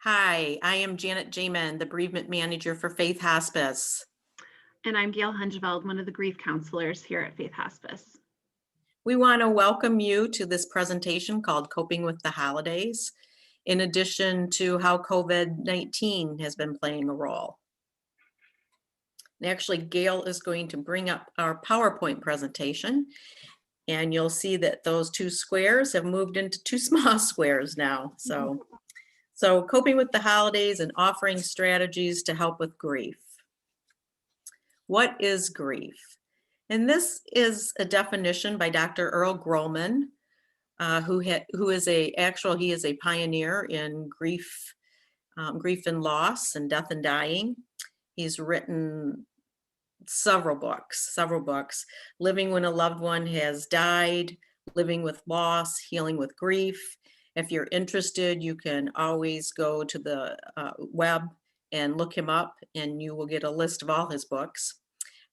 Hi, I am Janet Jamin, the bereavement manager for Faith Hospice. And I'm Gail Hungeveld, one of the grief counselors here at Faith Hospice. We want to welcome you to this presentation called Coping with the Holidays, in addition to how COVID-19 has been playing a role. And actually, Gail is going to bring up our PowerPoint presentation, and you'll see that those two squares have moved into two small squares now. So coping with the holidays and offering strategies to help with grief. What is grief? And this is a definition by Dr. Earl Grollman, who is a pioneer in grief, grief and loss and death and dying. He's written several books, Living When a Loved One Has Died, Living with Loss, Healing with Grief. If you're interested, you can always go to the web and look him up, and you will get a list of all his books.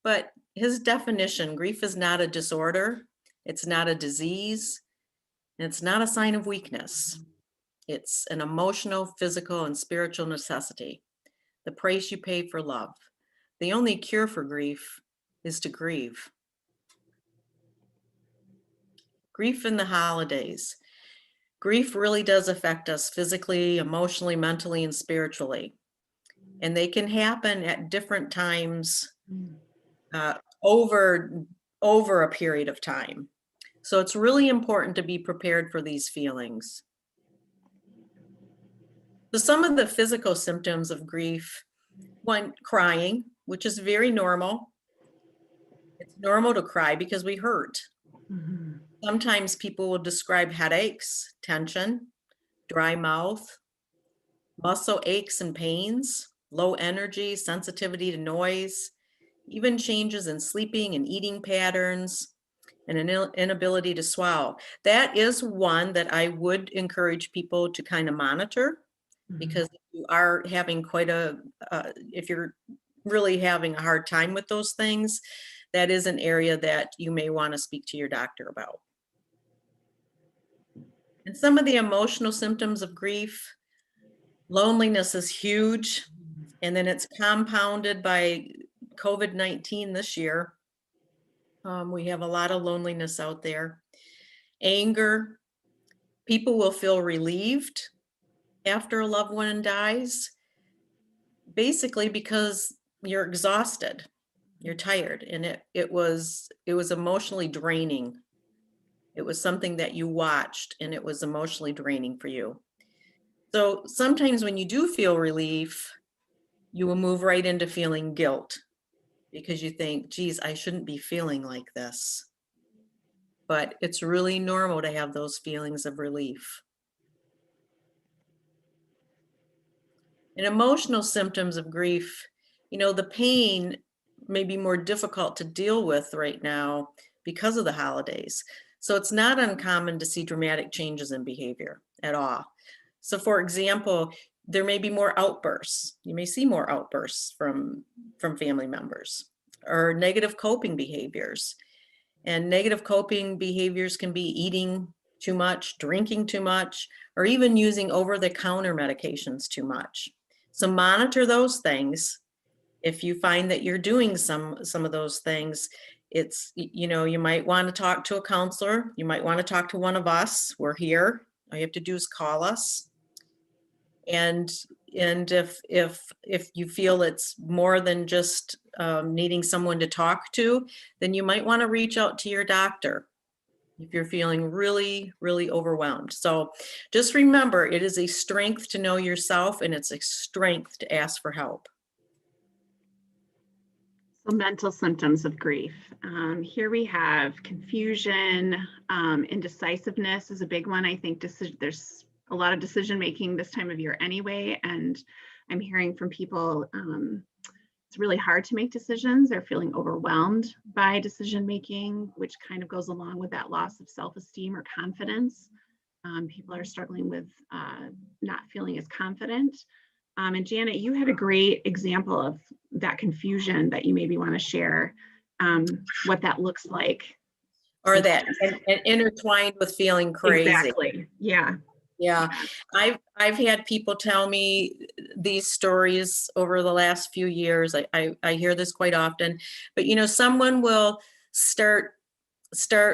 But his definition, grief is not a disorder, it's not a disease, and it's not a sign of weakness. It's an emotional, physical, and spiritual necessity, the price you pay for love. The only cure for grief is to grieve. Grief in the holidays. Grief really does affect us physically, emotionally, mentally, and spiritually. And they can happen at different times over a period of time. So it's really important to be prepared for these feelings. So some of the physical symptoms of grief, one, crying, which is very normal. It's normal to cry because we hurt. Mm-hmm. Sometimes people will describe headaches, tension, dry mouth, muscle aches and pains, low energy, sensitivity to noise, even changes in sleeping and eating patterns, and an inability to swallow. That is one that I would encourage people to kind of monitor, because if you are having if you're really having a hard time with those things, that is an area that you may want to speak to your doctor about. And some of the emotional symptoms of grief, loneliness is huge, and then it's compounded by COVID-19 this year. We have a lot of loneliness out there. Anger, people will feel relieved after a loved one dies, basically because you're exhausted, you're tired, and it was emotionally draining. It was something that you watched, and it was emotionally draining for you. So sometimes when you do feel relief, you will move right into feeling guilt because you think, geez, I shouldn't be feeling like this. But it's really normal to have those feelings of relief. And emotional symptoms of grief, the pain may be more difficult to deal with right now because of the holidays. So it's not uncommon to see dramatic changes in behavior at all. So for example, there may be more outbursts. You may see more outbursts from family members, or negative coping behaviors. And negative coping behaviors can be eating too much, drinking too much, or even using over-the-counter medications too much. So monitor those things. If you find that you're doing some of those things, you might want to talk to a counselor. You might want to talk to one of us. We're here. All you have to do is call us. And if you feel it's more than just needing someone to talk to, then you might want to reach out to your doctor if you're feeling really, really overwhelmed. So just remember, it is a strength to know yourself, and it's a strength to ask for help. So mental symptoms of grief. Here we have confusion, indecisiveness is a big one. I think there's a lot of decision making this time of year anyway, and I'm hearing from people it's really hard to make decisions. They're feeling overwhelmed by decision making, which kind of goes along with that loss of self-esteem or confidence. People are struggling with not feeling as confident. And Janet, you had a great example of that confusion that you maybe want to share, what that looks like. Or that and intertwined with feeling crazy. Exactly. Yeah. Yeah, I've had people tell me these stories over the last few years. I hear this quite often, but someone will start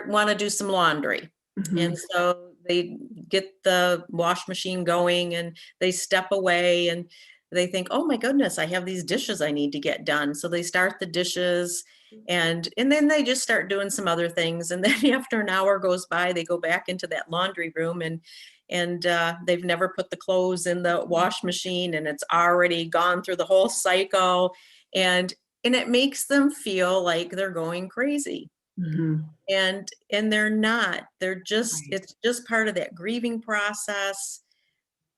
want to do some laundry. Mhm. And so they get the wash machine going and they step away and they think, oh my goodness, I have these dishes I need to get done. So they start the dishes and then they just start doing some other things. And then after an hour goes by, they go back into that laundry room and they've never put the clothes in the wash machine and it's already gone through the whole cycle. And it makes them feel like they're going crazy. Mhm. And they're not. They're just, Right. it's just part of that grieving process.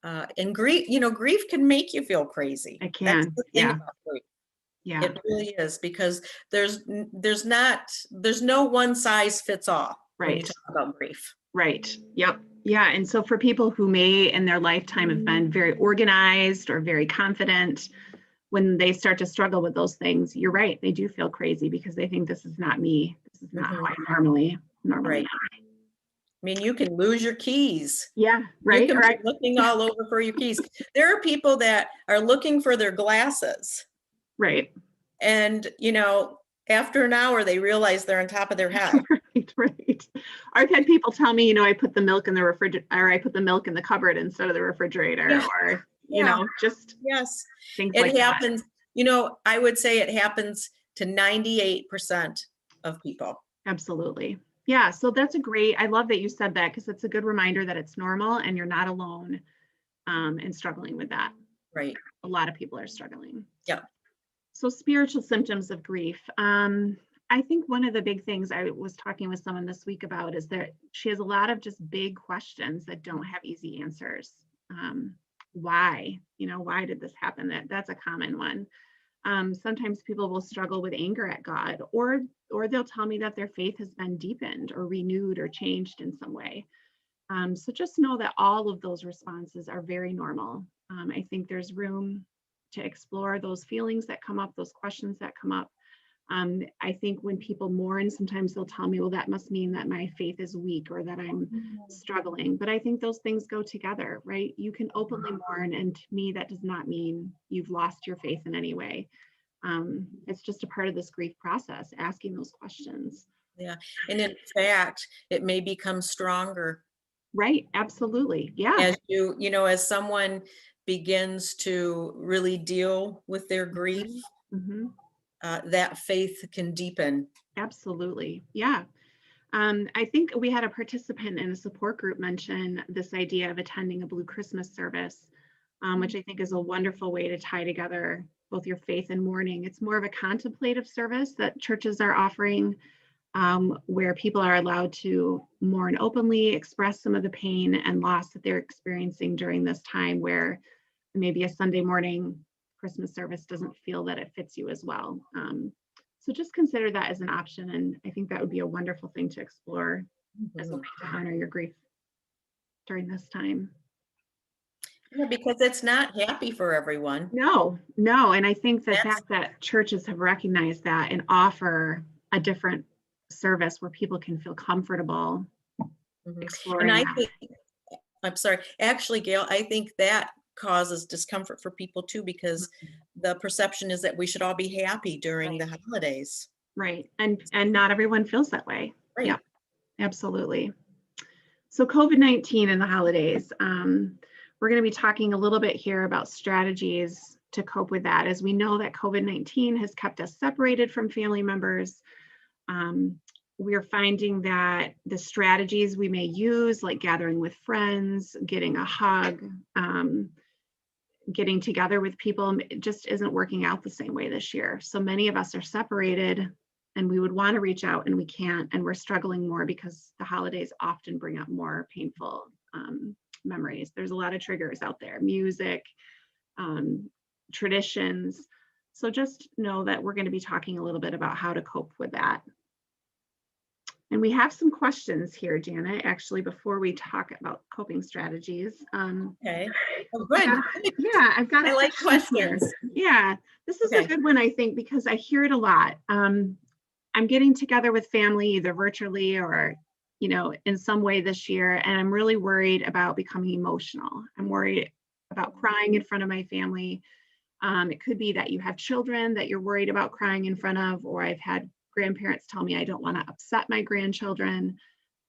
And grief can make you feel crazy. It That's can. the thing Yeah. about grief. Yeah. It really is, because there's no one size fits all when you Right. talk about grief. Right. Yep. Yeah. And so for people who may in their lifetime have been very organized or very confident, when they start to struggle with those things, you're right. They do feel crazy because they think this is not me. This is not how Mhm. I normally Right. am. I mean, you can lose your keys. Yeah. You Right. can All be right. looking all over for your keys. There are people that are looking for their glasses, Right. and after an hour they realize they're on top of their head. Right. Right. I've had people tell me, I put the milk in the refrigerator, or I put the milk in the cupboard instead of the refrigerator, Yeah, or, yeah, just yes. things It like that. happens, I would say it happens to 98% of people. Absolutely. Yeah. So that's I love that you said that, because it's a good reminder that it's normal and you're not alone in struggling with that. Right. A lot of people are struggling. Yeah. So spiritual symptoms of grief. I think one of the big things I was talking with someone this week about is that she has a lot of just big questions that don't have easy answers. Why? Why did this happen? That's a common one. Sometimes people will struggle with anger at God, or they'll tell me that their faith has been deepened or renewed or changed in some way. So just know that all of those responses are very normal. I think there's room to explore those feelings that come up, those questions that come up. I think when people mourn, sometimes they'll tell me, well, that must mean that my faith is weak or that I'm struggling. But I think those things go together, right? You can openly mourn. And to me, that does not mean you've lost your faith in any way. It's just a part of this grief process, asking those questions. Yeah. And in fact, it may become stronger Right. Absolutely. Yeah. as as someone begins to really deal with their grief, Hmm. that faith can deepen. Absolutely. Yeah. I think we had a participant in a support group mention this idea of attending a Blue Christmas service, which I think is a wonderful way to tie together both your faith and mourning. It's more of a contemplative service that churches are offering, where people are allowed to mourn openly, express some of the pain and loss that they're experiencing during this time, where maybe a Sunday morning Christmas service doesn't feel that it fits you as well. So just consider that as an option. And I think that would be a wonderful thing to explore as a way to honor your grief during this time. Yeah, because it's not happy for everyone. No. And I think the That's fact that churches have recognized that and offer a different service where people can feel comfortable Mhm. And exploring I that. think, I'm sorry, actually, Gail, I think that causes discomfort for people too, because the perception is that we should all be happy during Right. the holidays. Right. And not everyone feels that way. Right. Yeah, absolutely. So COVID-19 and the holidays, we're going to be talking a little bit here about strategies to cope with that, as we know that COVID-19 has kept us separated from family members. We're finding that the strategies we may use, like gathering with friends, getting a hug, getting together with people, it just isn't working out the same way this year. So many of us are separated and we would want to reach out and we can't, and we're struggling more because the holidays often bring up more painful memories. There's a lot of triggers out there: music, traditions. So just know that we're going to be talking a little bit about how to cope with that. And we have some questions here, Janet, actually, before we talk about coping strategies. Okay. Oh, good. Yeah, I've got a I like question here. questions. Yeah, this is a Okay. good one, I think, because I hear it a lot. I'm getting together with family either virtually or, in some way this year, and I'm really worried about becoming emotional. I'm worried about crying in front of my family. It could be that you have children that you're worried about crying in front of, or I've had grandparents tell me I don't want to upset my grandchildren,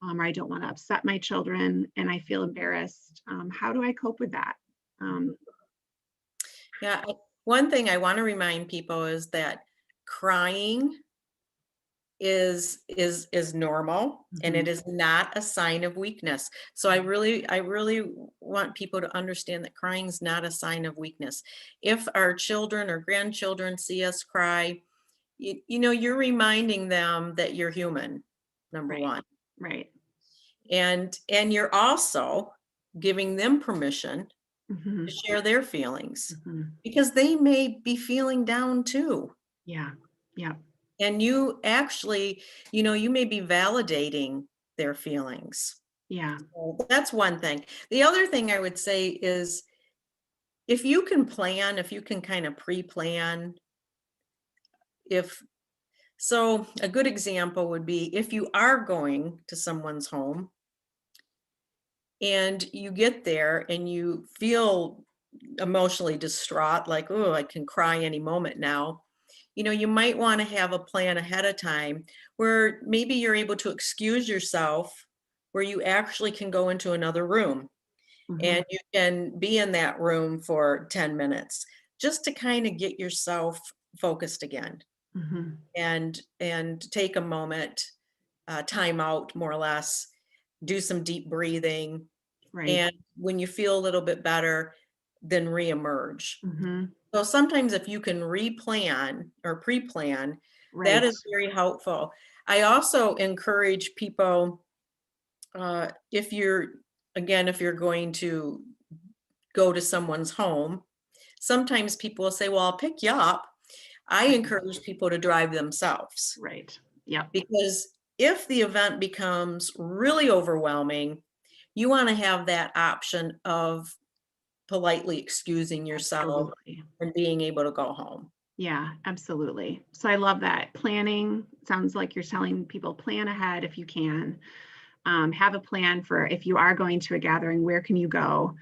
or I don't want to upset my children, and I feel embarrassed. How do I cope with that? Um, Yeah, one thing I want to remind people is that crying is normal, and mhm, it is not a sign of weakness. So I really want people to understand that crying is not a sign of weakness. If our children or grandchildren see us cry, you're reminding them that you're human, number right, one. right. And you're also giving them permission Mhm, to share their feelings, mhm. because they may be feeling down too. Yeah, yeah, And you actually, you may be validating their feelings. yeah. So that's one thing. The other thing I would say is, if you can kind of pre-plan, if so a good example would be if you are going to someone's home and you get there and you feel emotionally distraught, like, oh, I can cry any moment now. You might want to have a plan ahead of time where maybe you're able to excuse yourself, where you actually can go into another room Mhm, and you can be in that room for 10 minutes just to kind of get yourself focused again, mhm. and take a moment, time out more or less, do some deep breathing, Right. and when you feel a little bit better, then reemerge. Mhm. So sometimes if you can replan or pre-plan, that Right. is very helpful. I also encourage people, if you're going to go to someone's home, sometimes people will say, well, I'll pick you up. I encourage people to drive themselves, Right. Yep. because if the event becomes really overwhelming, you want to have that option of politely excusing yourself Absolutely. and being able to go home. Yeah, absolutely. So I love that. Planning sounds like you're telling people plan ahead if you can. Have a plan for if you are going to a gathering, where can you go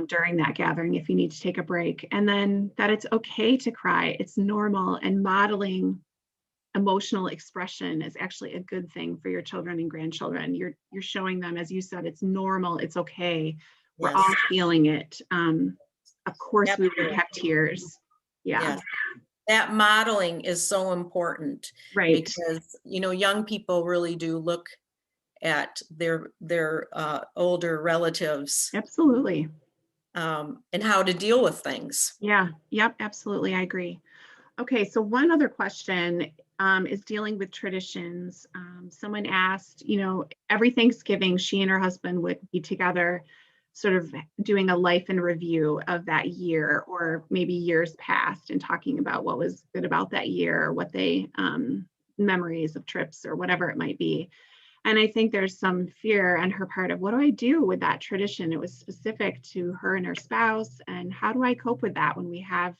during that gathering if you need to take a break? And then that it's okay to cry. It's normal, and modeling emotional expression is actually a good thing for your children and grandchildren. You're showing them, as you said, it's normal, it's okay. We're all Yes, feeling it. Of course, we would absolutely. have tears. Yeah, Yes. That modeling is so important, right. because, young people really do look at their older relatives, Absolutely. and how to deal with things. Yeah. Yep. Absolutely. I agree. Okay. So one other question is dealing with traditions. Someone asked, every Thanksgiving, she and her husband would be together, sort of doing a life in review of that year or maybe years past and talking about what was good about that year, or what they, memories of trips or whatever it might be. And I think there's some fear on her part of what do I do with that tradition? It was specific to her and her spouse. And how do I cope with that when we have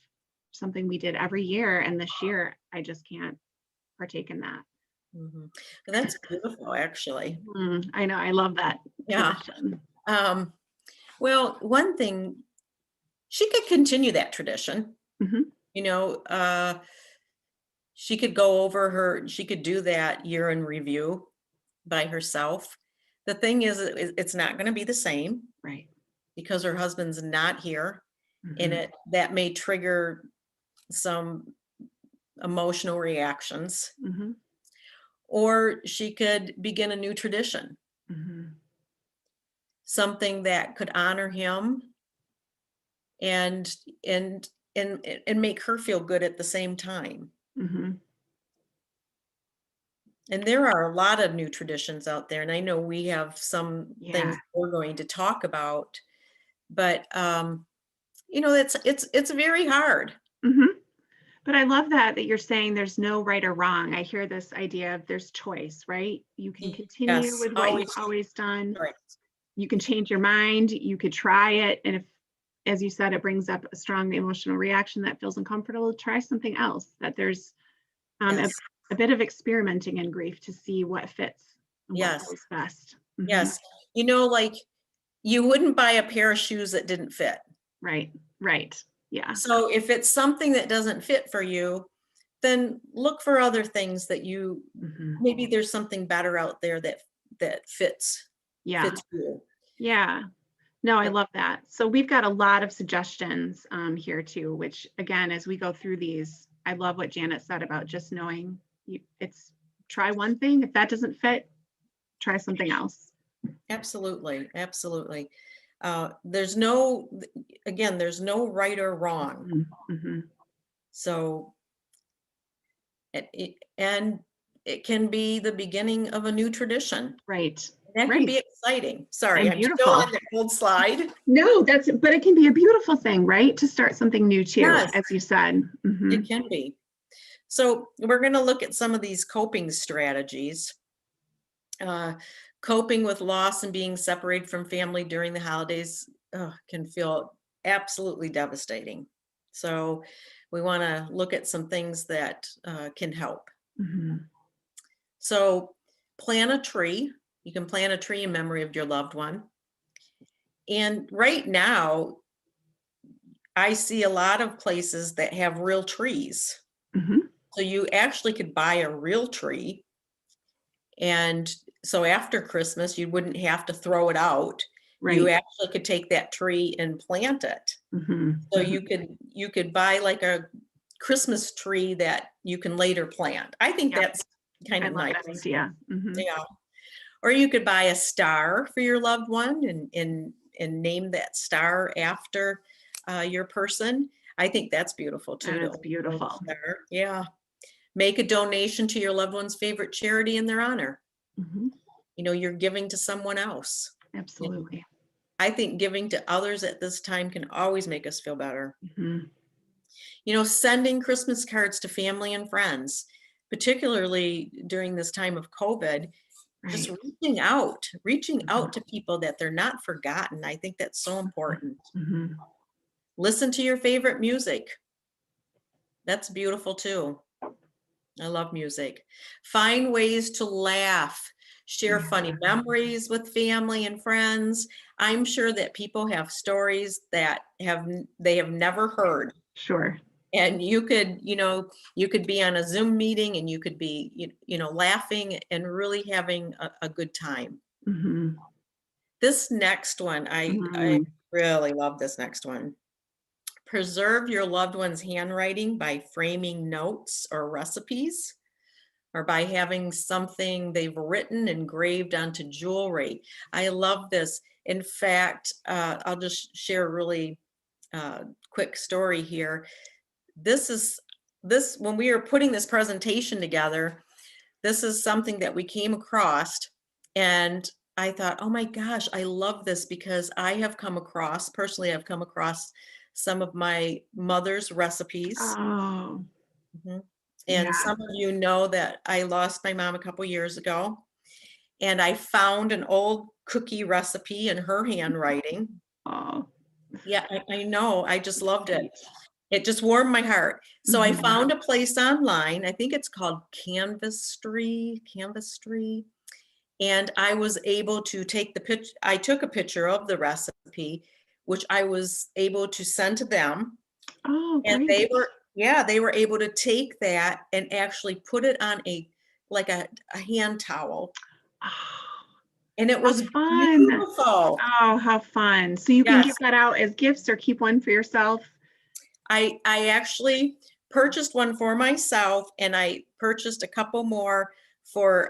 something we did every year and this year I just can't partake in that? Mhm. That's beautiful, actually. I know. I love that Yeah. tradition. Um, well, one thing, she could continue that tradition. Hmm. You know, she could do that year in review by herself. The thing is, it's not going to be the same Right. because her husband's not here, and Hmm. that may trigger some emotional reactions. Hmm. Or she could begin a new tradition, Hmm. something that could honor him and and and make her feel good at the same time. Hmm. And there are a lot of new traditions out there, and I know we have some things Yeah. we're going to talk about, but it's very hard. Hmm. But I love that you're saying there's no right or wrong. I hear this idea of there's choice, right? You can continue Yes, with what you've always always done. choice. You can change your mind. You could try it. And if, as you said, it brings up a strong emotional reaction that feels uncomfortable, try something else. That there's um, a, Yes, a bit of experimenting in grief to see what fits. and what Yes, goes best. Mhm. yes. Like you wouldn't buy a pair of shoes that didn't fit. Right, right. Yeah. So if it's something that doesn't fit for you, then look for other things that Mhm. maybe there's something better out there that Yeah, fits you. yeah. No, I Yep. love that. So we've got a lot of suggestions here too, which again, as we go through these, I love what Janet said about just knowing it's try one thing. If that doesn't fit, try something else. Absolutely, absolutely. There's no right or wrong. Mhm, mhm. So, and it can be the beginning of a new tradition. Right, That can right. be exciting. Sorry, And I'm still beautiful. on the old slide. No, but it can be a beautiful thing, right? To start something new too, Yes, as you said. it Mhm. can be. So we're going to look at some of these coping strategies. Uh, Coping with loss and being separated from family during the holidays can feel absolutely devastating. So we want to look at some things that can help. Mhm. So plant a tree. You can plant a tree in memory of your loved one. And right now, I see a lot of places that have real trees. Mhm. So you actually could buy a real tree. And so after Christmas, you wouldn't have to throw it out. You Right. actually could take that tree and plant it. Mhm. So Mhm. you could buy like a Christmas tree that you can later plant. I think Yep. that's kind I of love nice. that idea. Mhm. Yeah. Or you could buy a star for your loved one and name that star after your person. I think that's beautiful That too, is to hold a beautiful. star. Yeah. Make a donation to your loved one's favorite charity in their honor. Mhm. You're giving to someone else. And Absolutely. I think giving to others at this time can always make us feel better. Mhm. Sending Christmas cards to family and friends, particularly during this time of COVID, just Right. reaching Mhm. out to people that they're not forgotten. I think that's so important. Mhm. Listen to your favorite music. That's beautiful too. I love music. Find ways to laugh, share funny Yeah. memories with family and friends. I'm sure that people have stories that they have never heard. Sure. And you could be on a Zoom meeting and you could be, laughing and really having a good time. Mhm. This next one, I Mhm. really love this next one. Preserve your loved one's handwriting by framing notes or recipes, or by having something they've written engraved onto jewelry. I love this. In fact, I'll just share a really quick story here. This is this when we were putting this presentation together, this is something that we came across, and I thought, oh my gosh, I love this because I've come across some of my mother's recipes. Oh, Mhm. And yeah. some of you know that I lost my mom a couple years ago, and I found an old cookie recipe in her handwriting. Oh, Yeah, I know. I just loved it. sweet. It just warmed my heart. So I Mhm. found a place online. I think it's called Canvasstry, and I was able to take the pitch. I took a picture of the recipe, which I was able to send to them, Oh, and they great. were yeah, they were able to take that and actually put it on a hand towel, Oh, and it how was fun. beautiful. Oh, how fun. So you can Yes. give that out as gifts or keep one for yourself? I actually purchased one for myself, and I purchased a couple more for,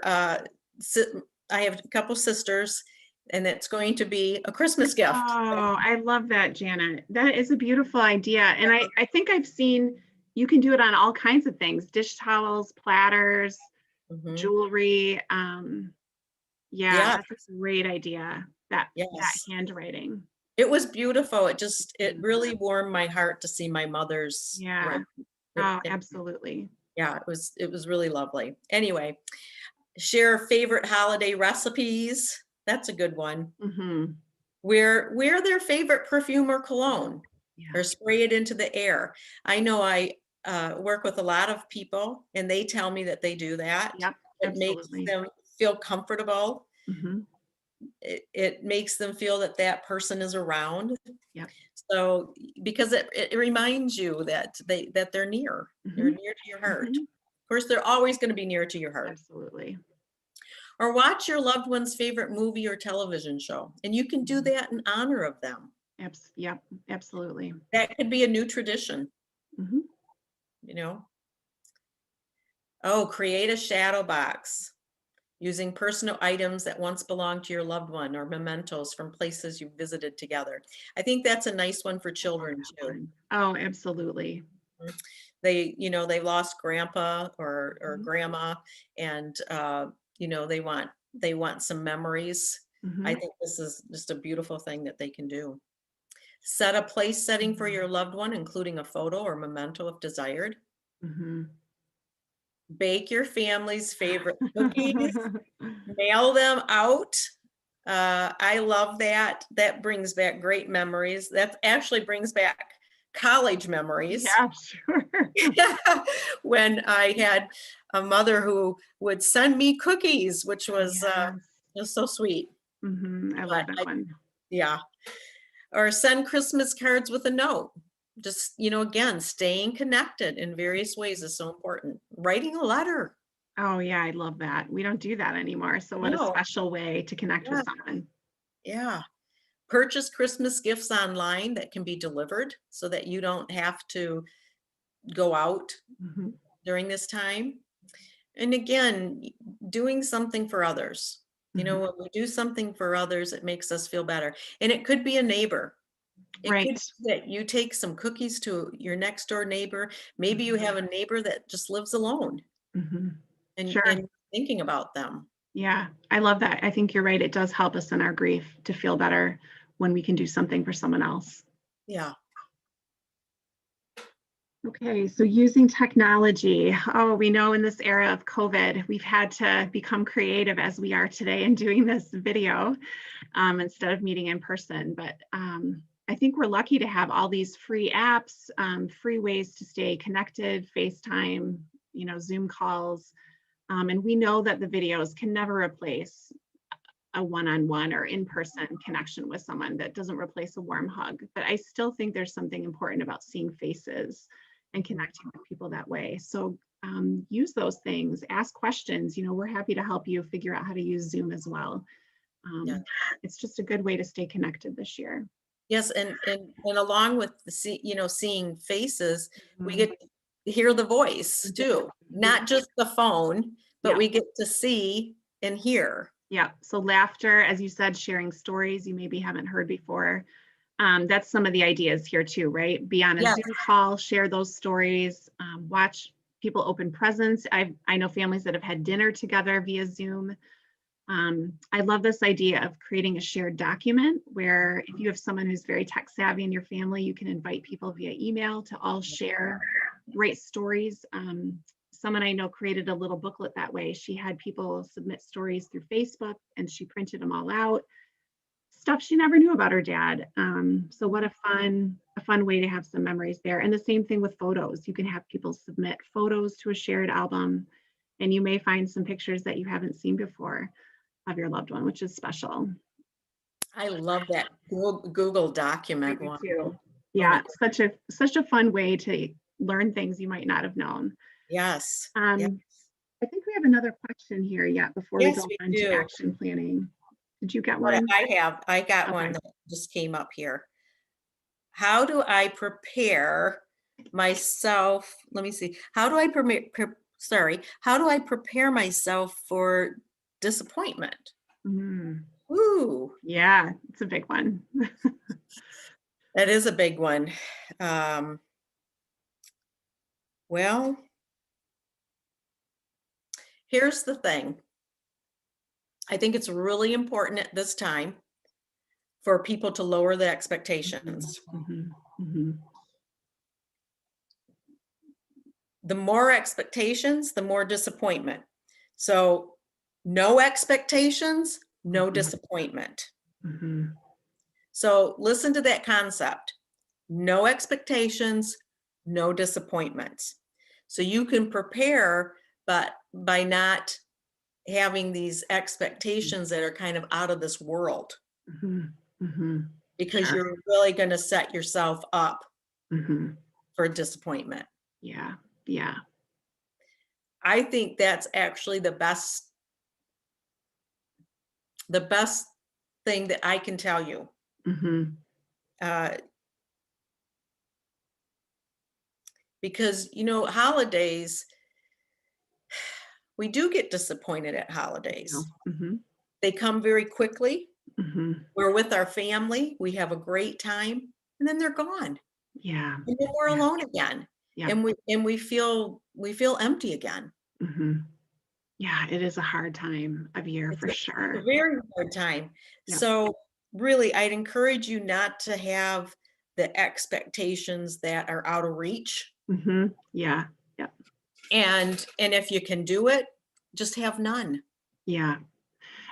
si I have a couple sisters, and it's going to be a Christmas gift. Oh, I love that, Janet. That is a beautiful idea. And I think I've seen you can do it on all kinds of things, dish towels, platters, Mhm. jewelry. Yeah, Yeah, that's a great idea. That yes. handwriting. It was beautiful. It Mhm. really warmed my heart to see my mother's Yeah. writing. Oh, It absolutely. yeah, it was really lovely. Anyway, share favorite holiday recipes. That's a good one. Hmm. Wear their favorite perfume or cologne, Yeah. or spray it into the air. I know I work with a lot of people, and they tell me that they do that. Yep. It makes Absolutely. them feel comfortable. Mhm. It makes them feel that that person is around. Yep. So, because it reminds you that they're near. They're Mhm. near to your heart. Mhm. Of course, they're always going to be near to your heart. Absolutely. Or watch your loved one's favorite movie or television show, and you can do Mhm. that in honor of them. Yep, absolutely. That could be a new tradition, Mhm. you know? Oh, create a shadow box using personal items that once belonged to your loved one or mementos from places you visited together. I think that's a nice one for I love children that too. one. Oh, absolutely. Mhm. They lost grandpa or Mhm. grandma, and they want some memories. I Mhm. think this is just a beautiful thing that they can do. Set a place setting for your loved one, including a photo or memento if desired. Mhm. Bake your family's favorite cookies. Mail them out. I love that. That brings back great memories. That actually brings back college memories. Yeah, sure. When I had a mother who would send me cookies, which was Yes. just so sweet. Mhm. I But love that one. yeah, or send Christmas cards with a note. Just, again, staying connected in various ways is so important. Writing a letter. Oh, yeah, I love that. We don't do that anymore. So what a No, special way to connect with yeah, someone. yeah. Purchase Christmas gifts online that can be delivered so that you don't have to go out Mhm. during this time. And again, doing something for others. Mhm. When we do something for others, it makes us feel better. And it could be a neighbor. It could Right. be that you take some cookies to your next door neighbor. Maybe you Mhm. have a neighbor that just lives alone Mhm. and Sure. thinking about them. Yeah, I love that. I think you're right. It does help us in our grief to feel better when we can do something for someone else. Yeah. Okay, so using technology. Oh, we know in this era of COVID, we've had to become creative as we are today in doing this video instead of meeting in person. But I think we're lucky to have all these free apps, free ways to stay connected, FaceTime, Zoom calls. And we know that the videos can never replace a one-on-one or in-person connection with someone. That doesn't replace a warm hug, but I still think there's something important about seeing faces and connecting with people that way. So use those things, ask questions. We're happy to help you figure out how to use Zoom as well. Yeah. It's just a good way to stay connected this year. Yes, and along with seeing faces, we Mhm. get to hear the voice too, Exactly. not just the phone, but Yeah. we get to see and hear. Yeah. So laughter, as you said, sharing stories you maybe haven't heard before. That's some of the ideas here too, right? Be on a Yes, Zoom call, share those stories, watch people open presents. I know families that have had dinner together via Zoom. I love this idea of creating a shared document where if you have someone who's very tech savvy in your family, you can invite people via email to all share great stories. Someone I know created a little booklet that way. She had people submit stories through Facebook and she printed them all out. Stuff she never knew about her dad. So what a fun way to have some memories there. And the same thing with photos. You can have people submit photos to a shared album, and you may find some pictures that you haven't seen before of your loved one, which is special. I love that Google I document do one. too. Oh my Yeah, God. such a fun way to learn things you might not have known. Yes. Yeah. Um, I think we have another question here yet before we Yes, go we on to do. action planning. Did you get But one? I got Okay. one that just came up here. How do I prepare myself? Let me see. How do I prepare myself for disappointment? Mm, Ooh, yeah, it's a big one. that is a big one. Um, well, here's the thing. I think it's really important at this time for people to lower the Mhm, expectations. mhm, mhm, The more expectations, the more disappointment. So, no expectations, no mhm, disappointment. mhm, So, listen to that concept. No expectations, no disappointments. So you can prepare, but by not having these expectations that are kind of out of this world, Mhm. Mhm. because Sure. you're really going to set yourself up Mhm. for disappointment. Yeah. Yeah. I think that's actually the best thing that I can tell you. Mhm. Uh, because holidays, we do get disappointed at I do. holidays. Mhm. They come very quickly. Mhm. We're with our family, we have a great time, and then they're gone. Yeah. And then we're Yeah. alone again. Yep. And we feel empty again. Mhm. Yeah, it is a hard time of year It's for a sure. very hard time. Yep. So, really, I'd encourage you not to have the expectations that are out of reach, Mhm. Yeah. Yep. and if you can do it, just have none. Yeah.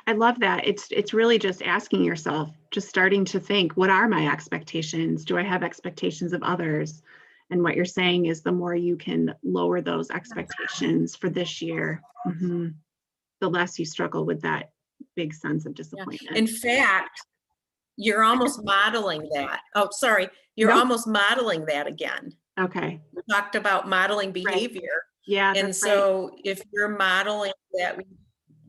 I love that. It's really just asking yourself, just starting to think, what are my expectations? Do I have expectations of others? And what you're saying is the more you can lower those expectations for this year, the less you struggle with that big sense of Yeah. disappointment. In fact, you're almost modeling that. Oh, sorry. You're Nope. almost modeling that again. Okay. We talked about modeling Right. behavior. Yeah, And that's right. so if you're modeling that,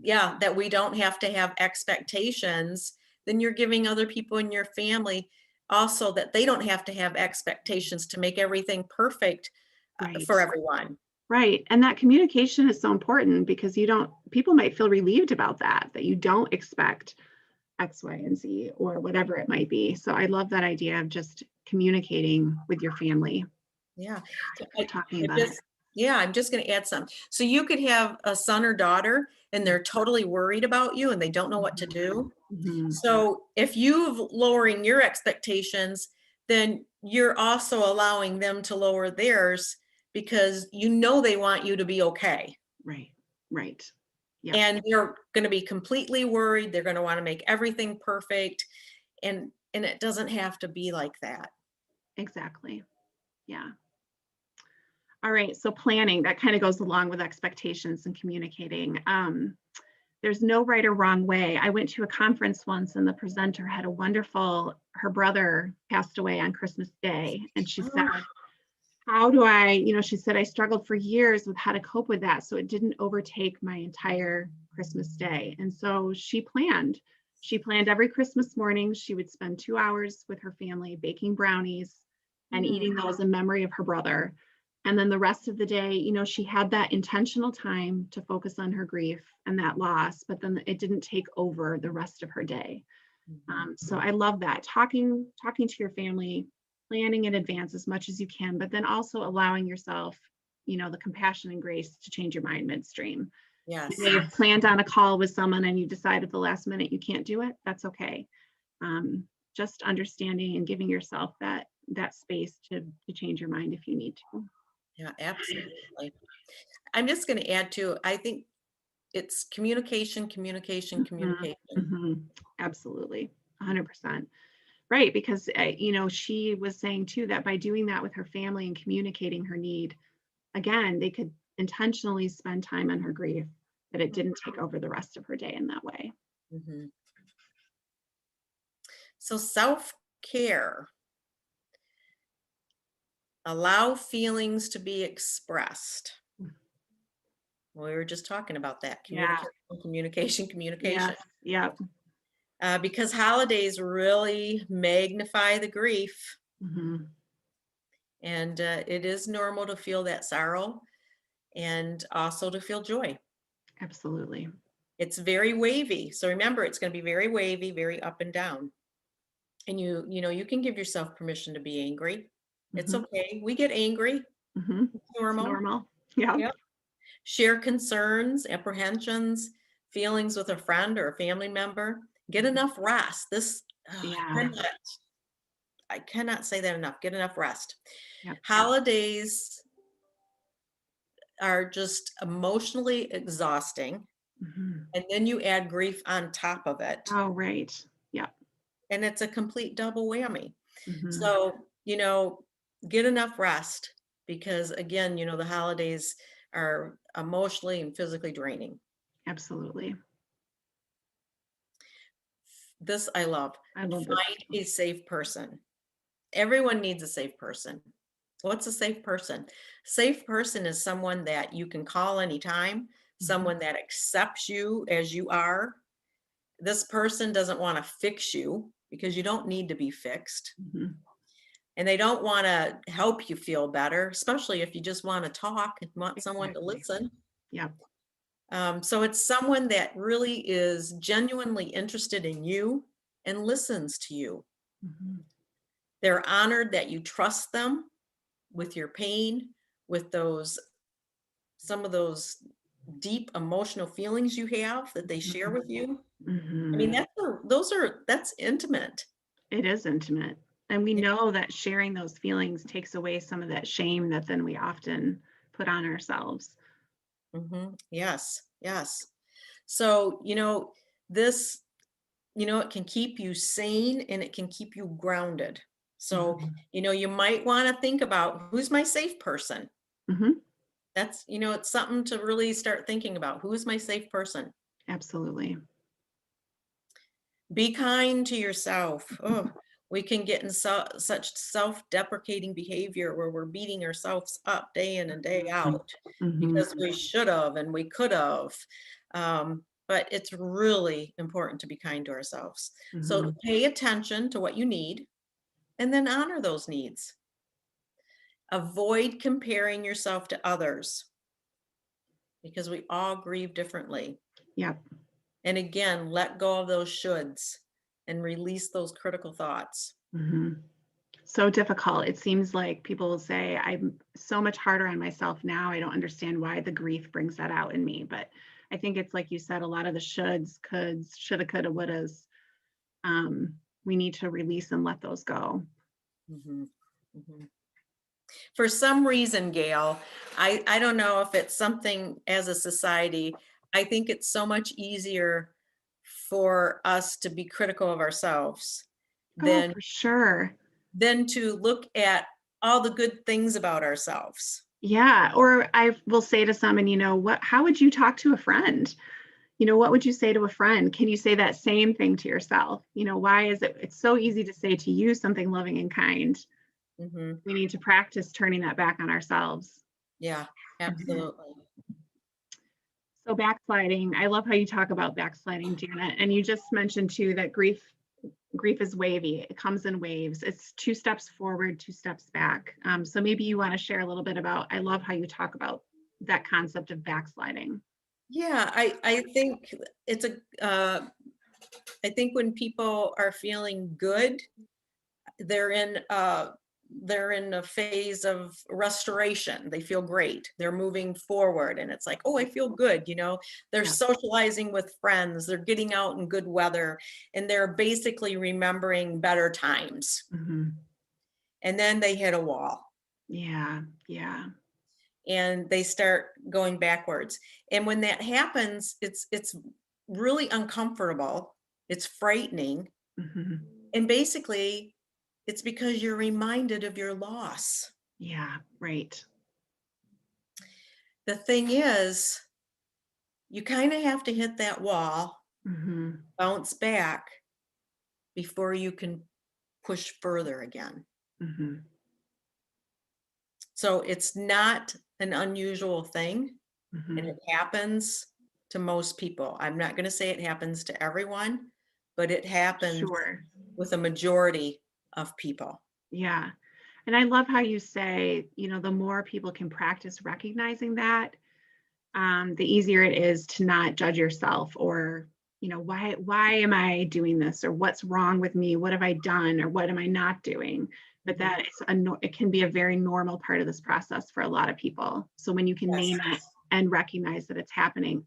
yeah, that we don't have to have expectations, then you're giving other people in your family also that they don't have to have expectations to make everything perfect Right. for everyone. Right. And that communication is so important because people might feel relieved about that, that you don't expect X, Y, and Z or whatever it might be. So I love that idea of just communicating with your family, Yeah. So talking I about it. just, yeah, I'm just going to add some. So you could have a son or daughter and they're totally worried about you and they don't know what to do. Mhm. So if you've lowering your expectations, then you're also allowing them to lower theirs because they want you to be okay. Right. Right. Yep. And they're going to be completely worried. They're going to want to make everything perfect. And it doesn't have to be like that. Exactly. Yeah. All right. So planning, that kind of goes along with expectations and communicating. There's no right or wrong way. I went to a conference once and the presenter had her brother passed away on Christmas Day. And she said, Oh, how do she said, I struggled for years with how to cope with that. So it didn't overtake my entire Christmas day. And so she planned. She planned every Christmas morning. She would spend 2 hours with her family baking brownies and hmm, eating those in memory of her brother. And then the rest of the day, she had that intentional time to focus on her grief and that loss, but then it didn't take over the rest of her day. mhm. So I love that talking to your family, planning in advance as much as you can, but then also allowing yourself, the compassion and grace to change your mind midstream. You Yes. may have planned on a call with someone and you decide at the last minute you can't do it. That's okay. Um, just understanding and giving yourself that space to change your mind if you need to. Yeah, absolutely. I'm just going to add to, I think it's communication, communication, Mhm, communication. mhm. Absolutely, 100%. Right, because she was saying too that by doing that with her family and communicating her need, again, they could intentionally spend time on her grief, that it didn't take over the rest of her day in that way. Mhm. So self-care, allow feelings to be expressed. Well, we were just talking about that. Yeah. Communication, communication, communication. Yes. Yep. Because holidays really magnify the grief, Hmm. and it is normal to feel that sorrow and also to feel joy. Absolutely. It's very wavy. So remember, it's going to be very wavy, very up and down. And you can give yourself permission to be angry. It's Hmm. okay. We get angry. Hmm. It's It's normal. normal. Yeah. Yep. Share concerns, apprehensions, feelings with a friend or a family member. Get enough rest. Yeah. I cannot say that enough. Get enough rest. Yep. Holidays are just emotionally exhausting. Hmm. And then you add grief on top of it, Oh, right. Yep. and it's a complete double whammy. Hmm. So, get enough rest because, again, the holidays are emotionally and physically draining. Absolutely. This I love. I love this. Find a safe person. Everyone needs a safe person. What's a safe person? Safe person is someone that you can call anytime, Mhm, someone that accepts you as you are. This person doesn't want to fix you because you don't need to be fixed. mhm. And they don't want to help you feel better, especially if you just want to talk and want someone to Exactly. listen. Yep. So it's someone that really is genuinely interested in you and listens to you. Mhm. They're honored that you trust them with your pain, with those some of those deep emotional feelings you have that they share Mhm. with you. I mean, Mhm. that's intimate. It is intimate. And we Yeah. know that sharing those feelings takes away some of that shame that then we often put on ourselves. Yes, yes. So, this, it can keep you sane and it can keep you grounded. So, Mhm. you might want to think about who's my safe person. Mhm. That's, it's something to really start thinking about. Who is my safe person? Absolutely. Be kind to yourself. Oh, we can get in such self-deprecating behavior where we're beating ourselves up day in and day Mhm. out because Mhm. we should have and we could have. But it's really important to be kind to ourselves. So Mhm. pay attention to what you need and then honor those needs. Avoid comparing yourself to others because we all grieve differently. Yep. And again, let go of those shoulds and release those critical thoughts. Mhm. So difficult. It seems like people will say, I'm so much harder on myself now. I don't understand why the grief brings that out in me. But I think it's like you said, a lot of the shoulds, coulds, shoulda, coulda, wouldas, we need to release and let those go. Mhm, mhm. For some reason, Gail, I don't know if it's something as a society, I think it's so much easier for us to be critical of ourselves Oh, than for sure. to look at all the good things about ourselves. Yeah. Or I will say to someone, what, how would you talk to a friend? What would you say to a friend? Can you say that same thing to yourself? Why is it's so easy to say to you something loving and kind. Mhm. We need to practice turning that back on ourselves. Yeah, Mhm. absolutely. So backsliding, I love how you talk about backsliding, Janet. And you just mentioned too that grief is wavy. It comes in waves. It's 2 steps forward, 2 steps back. So maybe you want to share a little bit about. I love how you talk about that concept of backsliding. Yeah, I think it's a I think when people are feeling good, they're in uh they're in a phase of restoration. They feel great. They're moving forward and it's like, "Oh, I feel good," They're Yeah. socializing with friends, they're getting out in good weather, and they're basically remembering better times. Hmm. And then they hit a wall Yeah. Yeah. and they start going backwards. And when that happens, it's really uncomfortable. It's frightening. Hmm. And basically, it's because you're reminded of your loss. Yeah. Right. The thing is, you kind of have to hit that wall, Hmm. bounce back before you can push further again. Hmm. So it's not an unusual thing, and Hmm. it happens to most people. I'm not going to say it happens to everyone, but it happens Sure. with a majority of people. Yeah. And I love how you say, the more people can practice recognizing that, the easier it is to not judge yourself or, why am I doing this or what's wrong with me? What have I done or what am I not doing? But Mhm. that is it can be a very normal part of this process for a lot of people. So when you can Yes. name it and recognize that it's happening,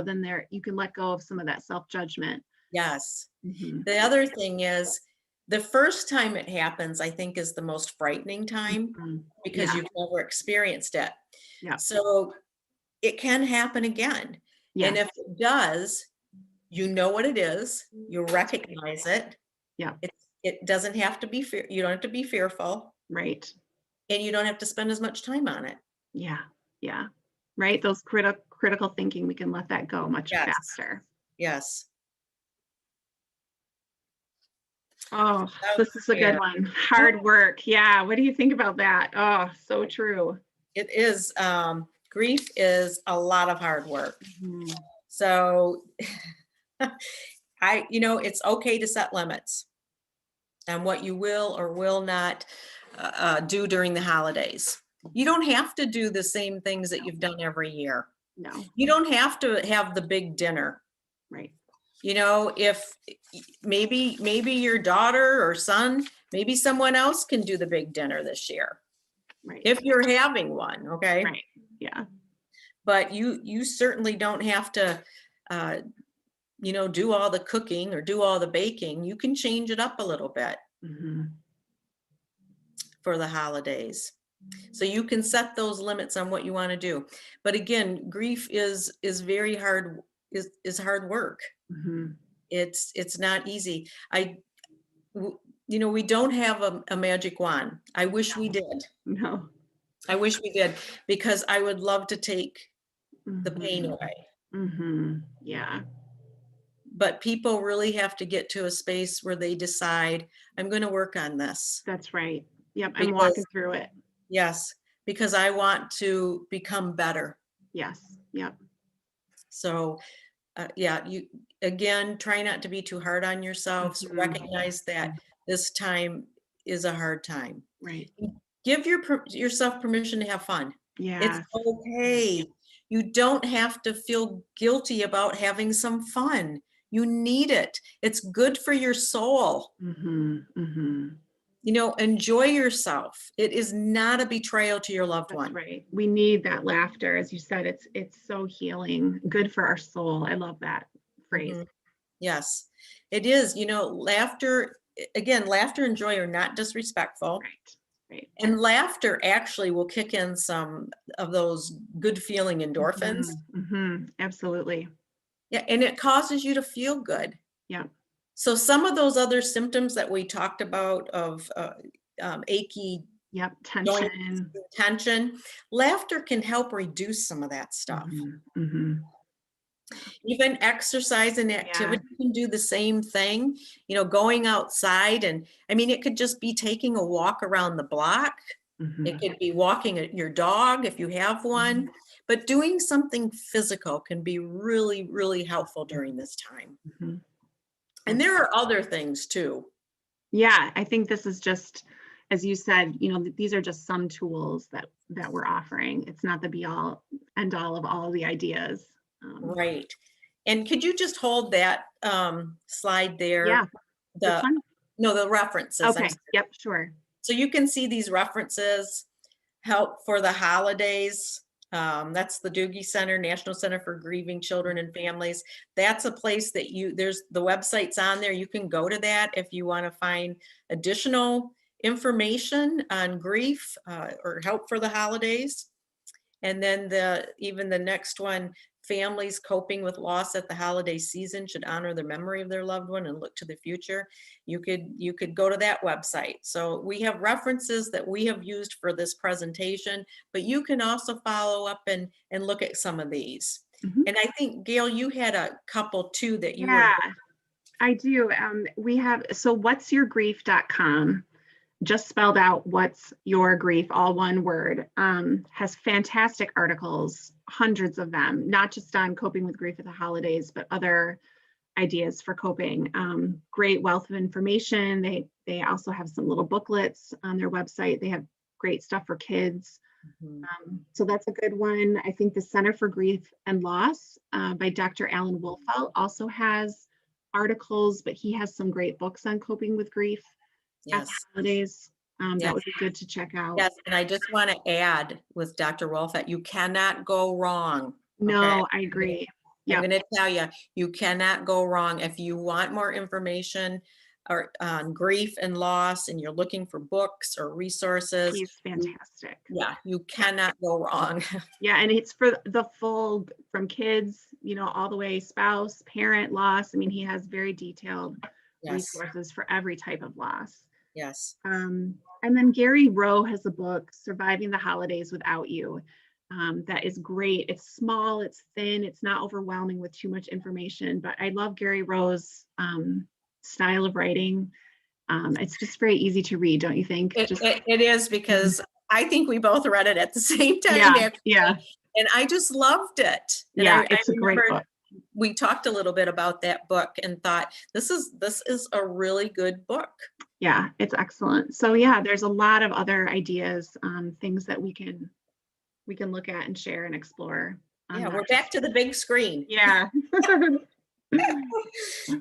then there you can let go of some of that self-judgment. Yes. Hmm. The other thing is the first time it happens, I think, is the most frightening time Hmm. because Yeah. you've never experienced it. Yeah. So it can happen again. And Yes. if it does, you know what it is, you recognize it. Yeah. It doesn't have to be fear, you don't have to be fearful, Right. and you don't have to spend as much time on it. Yeah. Yeah. right? Those critical thinking, we can let that go much Yes, faster. yes. Oh, this is a good Self-care. one. Hard work. Yeah. What do you think about that? Oh, so true. It is, grief is a lot of hard work. Mhm. So it's okay to set limits on what you will or will not do during the holidays. You don't have to do the same things that you've done every year. No, You don't have to have the big dinner. right, If maybe your daughter or son, maybe someone else can do the big dinner this year, right, if you're having one, okay? right. Yeah. But you certainly don't have to uh, do all the cooking or do all the baking. You can change it up a little bit Mhm. for the holidays. So you can set those limits on what you want to do. But again, grief is very hard, is hard work. Mhm. It's not easy. We don't have a magic wand. I wish we did. No. I wish we did, because I would love to take the pain Mhm. away. Yeah, But people really have to get to a space where they decide, I'm going to work on this that's right. Yep, I'm walking because, through it. yes, because I want to become better. Yes. Yep. So, yeah, you again, try not to be too hard on yourself. So Mhm. recognize that this time is a hard time. Right. Give yourself permission to have fun. It's Yes. Yes. okay. You don't have to feel guilty about having some fun. You need it. It's good for your soul. Mhm. Mhm. Enjoy yourself. It is not a betrayal to your loved That's one. right. We need that laughter. As you said, it's so healing, good for our soul. I love that phrase. Mhm. Yes, it is. Laughter, again, laughter and joy are not disrespectful. Right. Right. And laughter actually will kick in some of those good feeling endorphins. Mhm. Mhm. Absolutely. Yeah, and it causes you to feel good. Yeah. So some of those other symptoms that we talked about of achy Yep. joints, Tension. tension, laughter can help reduce some of that stuff. Mhm. Mhm. Even exercise and Yeah. activity can do the same thing. Going outside, and I mean, it could just be taking a walk around the block. It Mhm. could be walking your dog if you have Mhm. one, but doing something physical can be really, really helpful during this time. Mhm. And there are other things too. Yeah, I think this is just, as you said, these are just some tools that we're offering. It's not the be all end all of all the ideas. Right. And could you just hold that slide Yeah, there? this The one. No, the references. I'm Okay. sorry. Yep. Sure. So you can see these references. Help for the holidays. That's the Doogie Center, National Center for Grieving Children and Families. That's a place that there's the website's on there. You can go to that if you want to find additional information on grief or help for the holidays. And then even the next one, families coping with loss at the holiday season should honor the memory of their loved one and look to the future. You could go to that website. So we have references that we have used for this presentation, but you can also follow up and look at some of these. Mhm. And I think, Gail, you had a couple too that you were. Yeah, I do. We have, so whatsyourgrief.com, just spelled out what's your grief, all one word, has fantastic articles, hundreds of them, not just on coping with grief at the holidays, but other ideas for coping. Great wealth of information. They also have some little booklets on their website. They have great stuff for kids. Mhm. So that's a good one. I think the Center for Grief and Loss by Dr. Alan Wolfelt also has articles, but he has some great books on coping with grief at the Yes. holidays. Yes. That would be good to check out. Yes. And I just want to add with Dr. Wolfett, you cannot go wrong. Okay. No, I agree. I'm Yep. going to tell you, you cannot go wrong. If you want more information or on grief and loss, and you're looking for books or resources, He's fantastic. yeah, you Yeah. cannot go wrong. Yeah. And it's for the full, from kids, all the way spouse, parent loss. I mean, he has very detailed Yes, resources for every type of loss. yes. And then Gary Rowe has a book, Surviving the Holidays Without You. that is great. It's small, it's thin, it's not overwhelming with too much information, but I love Gary Rowe's style of writing. It's just very easy to read, don't you think? It is, because I think we both read it at the same time, Yeah, actually, yeah, and I just loved it. And yeah, I it's a great remember book. we talked a little bit about that book and thought, this is a really good book. Yeah, it's excellent. So yeah, there's a lot of other ideas, things that we can look at and share and explore. Yeah, Not we're back just, to the big screen. yeah.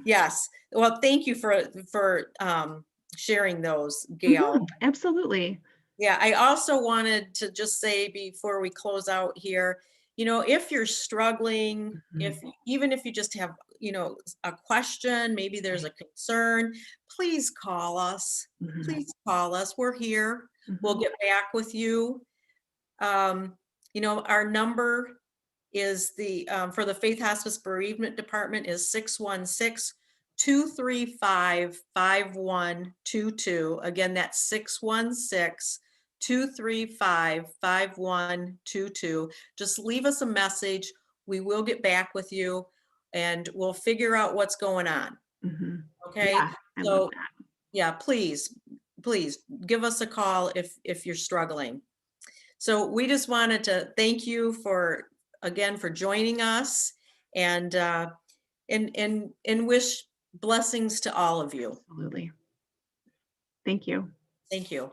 Yes. Well, thank you for sharing those, Gail. Mhm, absolutely. Yeah, I also wanted to just say before we close out here, if you're struggling, Mhm. even if you just have, a question, maybe there's a concern, please call us. Mhm, Please call us. We're here. We'll mhm. get back with you. Our number is for the Faith Hospice Bereavement Department is 616-235-5122. Again, that's 616-235-5122. Just leave us a message. We will get back with you and we'll figure out what's going on. Mhm. Okay. Yeah, I love So that. yeah, please give us a call if you're struggling. So we just wanted to thank you for joining us, and and wish blessings to all of you. Absolutely. Thank you. Thank you.